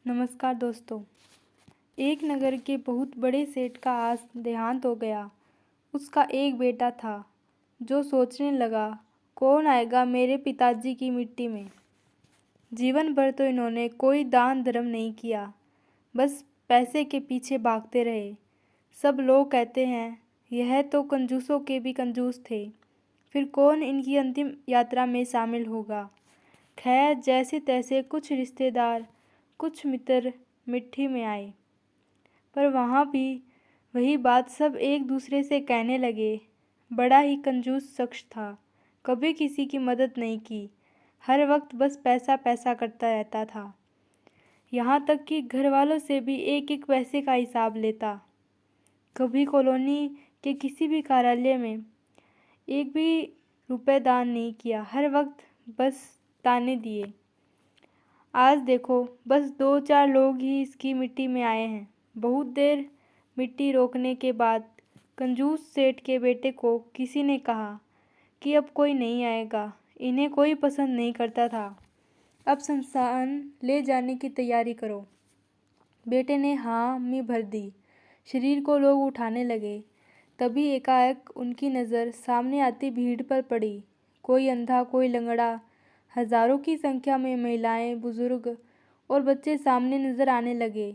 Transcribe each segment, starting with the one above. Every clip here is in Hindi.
नमस्कार दोस्तों। एक नगर के बहुत बड़े सेठ का आज देहांत हो गया। उसका एक बेटा था जो सोचने लगा, कौन आएगा मेरे पिताजी की मिट्टी में। जीवन भर तो इन्होंने कोई दान धर्म नहीं किया, बस पैसे के पीछे भागते रहे। सब लोग कहते हैं यह तो कंजूसों के भी कंजूस थे, फिर कौन इनकी अंतिम यात्रा में शामिल होगा। खैर, जैसे तैसे कुछ रिश्तेदार, कुछ मित्र मिट्टी में आए, पर वहाँ भी वही बात सब एक दूसरे से कहने लगे। बड़ा ही कंजूस शख्स था, कभी किसी की मदद नहीं की, हर वक्त बस पैसा पैसा करता रहता था। यहाँ तक कि घर वालों से भी एक एक पैसे का हिसाब लेता। कभी कॉलोनी के किसी भी कार्यालय में एक भी रुपए दान नहीं किया, हर वक्त बस ताने दिए। आज देखो, बस 2-4 लोग ही इसकी मिट्टी में आए हैं। बहुत देर मिट्टी रोकने के बाद कंजूस सेठ के बेटे को किसी ने कहा कि अब कोई नहीं आएगा, इन्हें कोई पसंद नहीं करता था। अब शमशान ले जाने की तैयारी करो। बेटे ने हाँ मी भर दी। शरीर को लोग उठाने लगे। तभी एकाएक उनकी नज़र सामने आती भीड़ पर पड़ी। कोई अंधा, कोई लंगड़ा, हजारों की संख्या में महिलाएं, बुजुर्ग और बच्चे सामने नजर आने लगे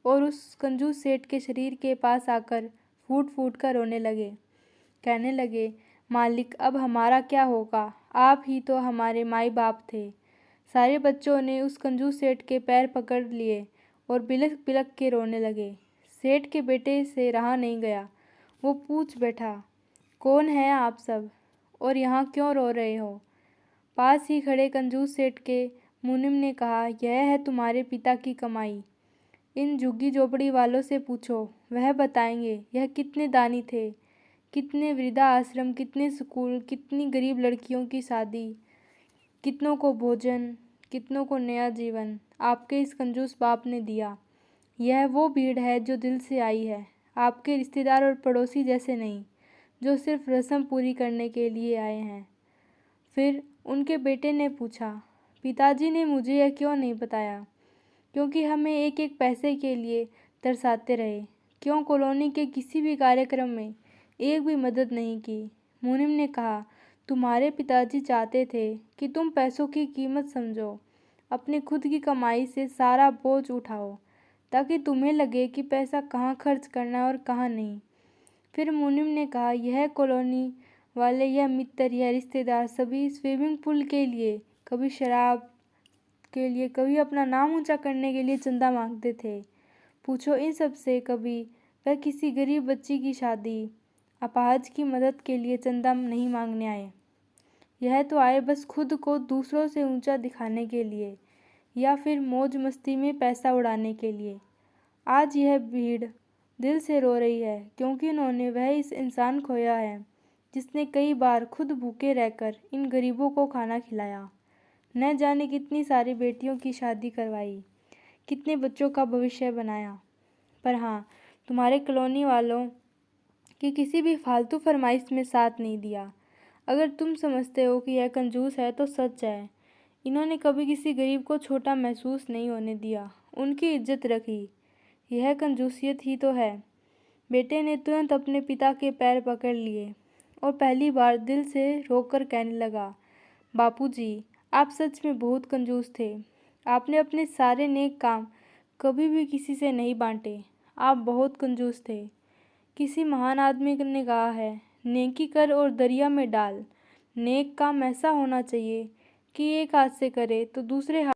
और उस कंजूस सेठ के शरीर के पास आकर फूट फूट कर रोने लगे। कहने लगे, मालिक अब हमारा क्या होगा, आप ही तो हमारे माई बाप थे। सारे बच्चों ने उस कंजूस सेठ के पैर पकड़ लिए और बिलख बिलख के रोने लगे। सेठ के बेटे से रहा नहीं गया। वो पूछ बैठा, कौन है आप सब और यहाँ क्यों रो रहे हो। पास ही खड़े कंजूस सेठ के मुनिम ने कहा, यह है तुम्हारे पिता की कमाई। इन झुग्गी झोपड़ी वालों से पूछो, वह बताएंगे यह कितने दानी थे, कितने वृद्धा आश्रम, कितने स्कूल, कितनी गरीब लड़कियों की शादी, कितनों को भोजन, कितनों को नया जीवन आपके इस कंजूस बाप ने दिया। यह वो भीड़ है जो दिल से आई है, आपके रिश्तेदार और पड़ोसी जैसे नहीं, जो सिर्फ रस्म पूरी करने के लिए आए हैं। फिर उनके बेटे ने पूछा, पिताजी ने मुझे यह क्यों नहीं बताया, क्योंकि हमें एक एक पैसे के लिए तरसाते रहे, क्यों कॉलोनी के किसी भी कार्यक्रम में एक भी मदद नहीं की। मुनिम ने कहा, तुम्हारे पिताजी चाहते थे कि तुम पैसों की कीमत समझो, अपने खुद की कमाई से सारा बोझ उठाओ, ताकि तुम्हें लगे कि पैसा कहाँ खर्च करना और कहाँ नहीं। फिर मुनिम ने कहा, यह कॉलोनी वाले, यह मित्र, यह रिश्तेदार सभी स्विमिंग पूल के लिए, कभी शराब के लिए, कभी अपना नाम ऊंचा करने के लिए चंदा मांगते थे। पूछो इन सब से, कभी वह किसी गरीब बच्ची की शादी, अपाहज की मदद के लिए चंदा नहीं मांगने आए। यह तो आए बस खुद को दूसरों से ऊंचा दिखाने के लिए या फिर मौज मस्ती में पैसा उड़ाने के लिए। आज यह भीड़ दिल से रो रही है, क्योंकि उन्होंने वह इस इंसान खोया है जिसने कई बार खुद भूखे रहकर इन गरीबों को खाना खिलाया, न जाने कितनी सारी बेटियों की शादी करवाई, कितने बच्चों का भविष्य बनाया। पर हाँ, तुम्हारे कॉलोनी वालों की किसी भी फालतू फरमाइश में साथ नहीं दिया। अगर तुम समझते हो कि यह कंजूस है तो सच है, इन्होंने कभी किसी गरीब को छोटा महसूस नहीं होने दिया, उनकी इज्जत रखी। यह कंजूसियत ही तो है। बेटे ने तुरंत अपने पिता के पैर पकड़ लिए और पहली बार दिल से रोकर कहने लगा, बापूजी, आप सच में बहुत कंजूस थे। आपने अपने सारे नेक काम कभी भी किसी से नहीं बांटे। आप बहुत कंजूस थे। किसी महान आदमी ने कहा है, नेकी कर और दरिया में डाल। नेक काम ऐसा होना चाहिए कि एक हाथ से करे तो दूसरे हाथ